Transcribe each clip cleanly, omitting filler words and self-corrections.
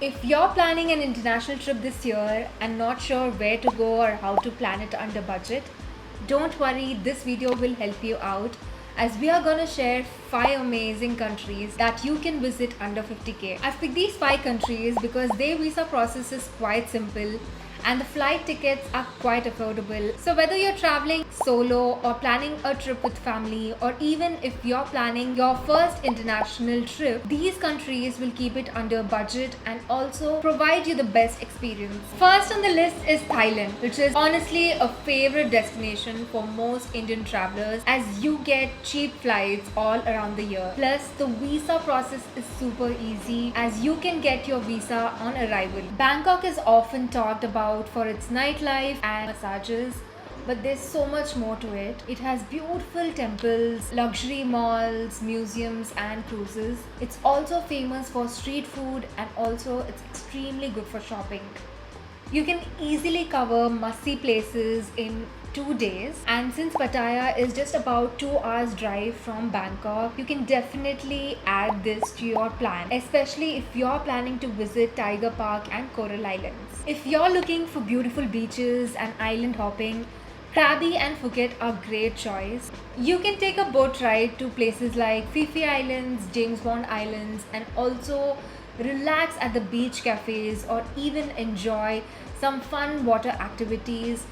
If you're planning an international trip this year and not sure where to go or how to plan it under budget, don't worry, this video will help you out as we are gonna share 5 amazing countries that you can visit under 50k. I've picked these 5 countries because their visa process is quite simple and the flight tickets are quite affordable. So whether you're traveling solo or planning a trip with family, or even if you're planning your first international trip, these countries will keep it under budget and also provide you the best experience. First on the list is Thailand, which is honestly a favorite destination for most Indian travelers as you get cheap flights all around the year. Plus the visa process is super easy as you can get your visa on arrival. Bangkok is often talked about for its nightlife and massages, but there's so much more to it. It has beautiful temples, luxury malls, museums and cruises. It's also famous for street food and also it's extremely good for shopping. You can easily cover must-see places in 2 days, and since Pattaya is just about 2 hours drive from Bangkok, you can definitely add this to your plan, especially if you're planning to visit Tiger Park and Coral Islands. If you're looking for beautiful beaches and island hopping, Krabi and Phuket are great choice. You can take a boat ride to places like Phi Phi Islands, James Bond Islands, and also relax at the beach cafes or even enjoy some fun water activities,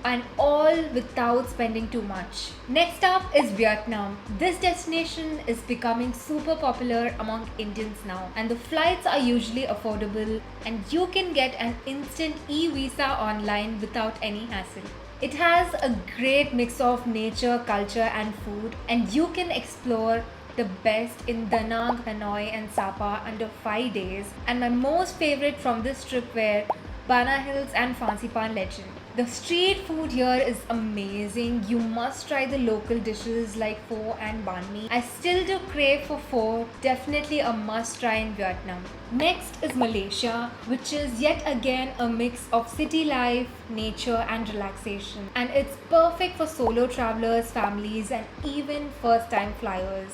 and all without spending too much. Next up is Vietnam. This destination is becoming super popular among Indians now, and the flights are usually affordable and you can get an instant e-visa online without any hassle. It has a great mix of nature, culture and food, and you can explore the best in Da Nang, Hanoi and Sapa under 5 days. And my most favorite from this trip were Bana Hills and Fansipan Legend. The street food here is amazing. You must try the local dishes like pho and banh mi. I still do crave for pho, definitely a must try in Vietnam. Next is Malaysia, which is yet again a mix of city life, nature and relaxation. And it's perfect for solo travelers, families and even first time flyers.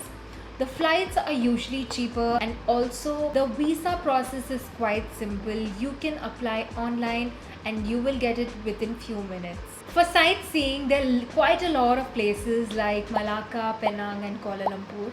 The flights are usually cheaper and also the visa process is quite simple. You can apply online and you will get it within few minutes. For sightseeing, there are quite a lot of places like Malacca, Penang and Kuala Lumpur.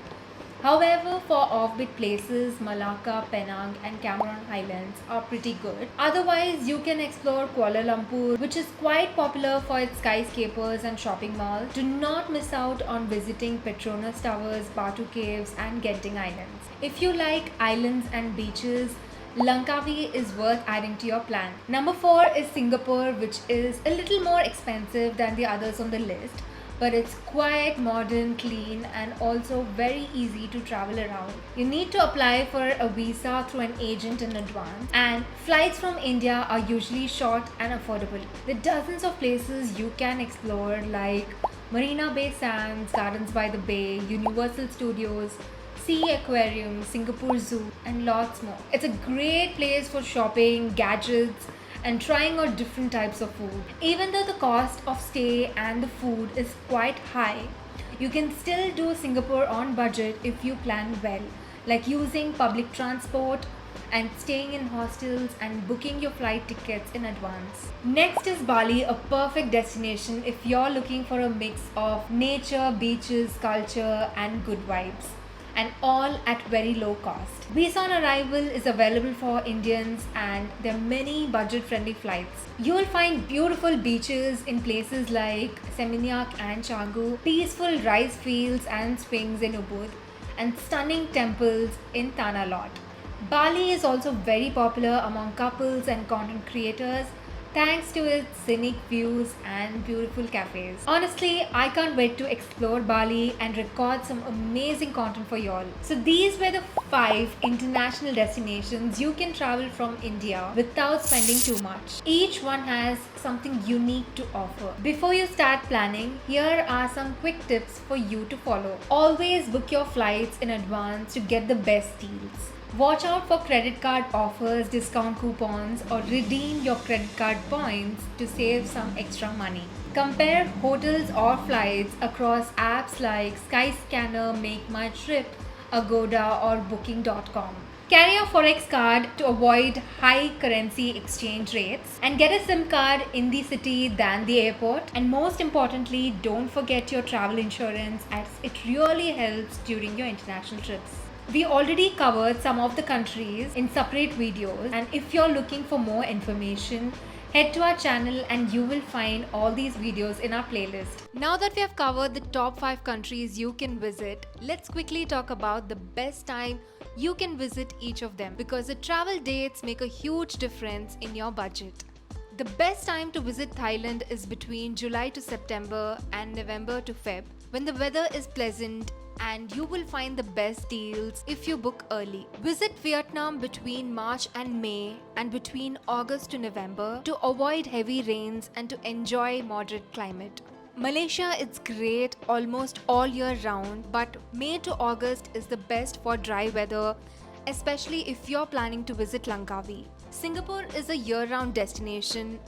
However, for offbeat places, Malacca, Penang and Cameron Highlands are pretty good. Otherwise, you can explore Kuala Lumpur, which is quite popular for its skyscrapers and shopping malls. Do not miss out on visiting Petronas Towers, Batu Caves and Genting Islands. If you like islands and beaches, Langkawi is worth adding to your plan. Number 4 is Singapore, which is a little more expensive than the others on the list, but it's quite modern, clean and also very easy to travel around. You need to apply for a visa through an agent in advance, and flights from India are usually short and affordable. There are dozens of places you can explore like Marina Bay Sands, Gardens by the Bay, Universal Studios, Sea Aquarium, Singapore Zoo and lots more. It's a great place for shopping, gadgets and trying out different types of food. Even though the cost of stay and the food is quite high, you can still do Singapore on budget if you plan well, like using public transport and staying in hostels and booking your flight tickets in advance. Next is Bali, a perfect destination if you're looking for a mix of nature, beaches, culture and good vibes, and all at very low cost. Visa on arrival is available for Indians and there are many budget-friendly flights. You will find beautiful beaches in places like Seminyak and Canggu, peaceful rice fields and springs in Ubud, and stunning temples in Tanah Lot. Bali is also very popular among couples and content creators thanks to its scenic views and beautiful cafes. Honestly, I can't wait to explore Bali and record some amazing content for y'all. So these were the 5 international destinations you can travel from India without spending too much. Each one has something unique to offer. Before you start planning, here are some quick tips for you to follow. Always book your flights in advance to get the best deals. Watch out for credit card offers, discount coupons, or redeem your credit card points to save some extra money. Compare hotels or flights across apps like Skyscanner, Make My Trip, Agoda, or Booking.com. Carry a forex card to avoid high currency exchange rates, and get a SIM card in the city than the airport. And most importantly, don't forget your travel insurance, as it really helps during your international trips. We already covered some of the countries in separate videos, and if you're looking for more information, head to our channel and you will find all these videos in our playlist. Now that we have covered the top 5 countries you can visit, let's quickly talk about the best time you can visit each of them, because the travel dates make a huge difference in your budget. The best time to visit Thailand is between July to September and November to Feb, when the weather is pleasant and you will find the best deals if you book early. Visit Vietnam between March and May, and between August to November, to avoid heavy rains and to enjoy moderate climate. Malaysia is great almost all year round, but May to August is the best for dry weather, especially if you're planning to visit Langkawi. Singapore is a year-round destination,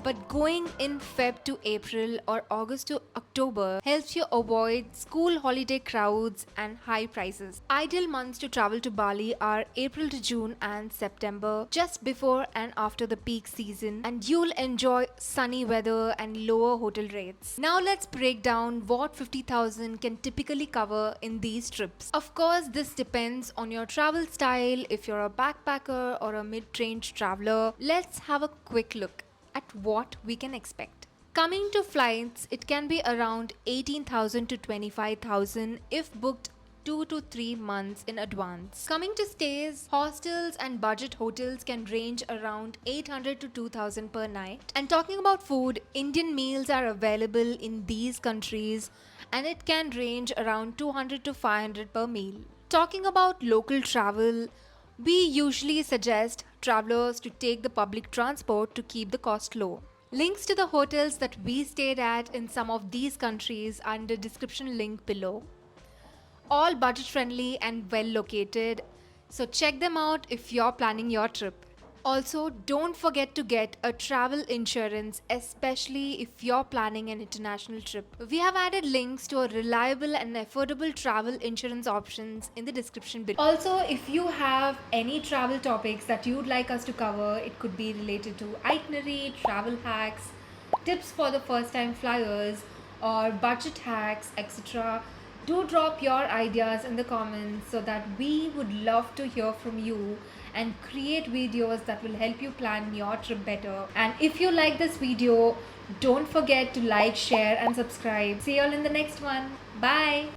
but going in Feb to April or August to October helps you avoid school holiday crowds and high prices. Ideal months to travel to Bali are April to June and September, just before and after the peak season, and you'll enjoy sunny weather and lower hotel rates. Now let's break down what 50,000 can typically cover in these trips. Of course, this depends on your travel style. If you're a backpacker or a mid-range traveler, let's have a quick look at what we can expect. Coming to flights, it can be around 18,000 to 25,000 if booked 2 to 3 months in advance. Coming to stays, hostels and budget hotels can range around 800 to 2,000 per night. And talking about food, Indian meals are available in these countries, and it can range around 200 to 500 per meal. Talking about local travel, we usually suggest travelers to take the public transport to keep the cost low. Links to the hotels that we stayed at in some of these countries are in the description link below. All budget friendly and well located, so check them out if you're planning your trip. Also, don't forget to get a travel insurance, especially if you're planning an international trip. We have added links to a reliable and affordable travel insurance options in the description below. Also, if you have any travel topics that you'd like us to cover, it could be related to itinerary, travel hacks, tips for the first time flyers, or budget hacks, etc. Do drop your ideas in the comments so that we would love to hear from you and create videos that will help you plan your trip better. And if you like this video, don't forget to like, share and subscribe. See you all in the next one. Bye.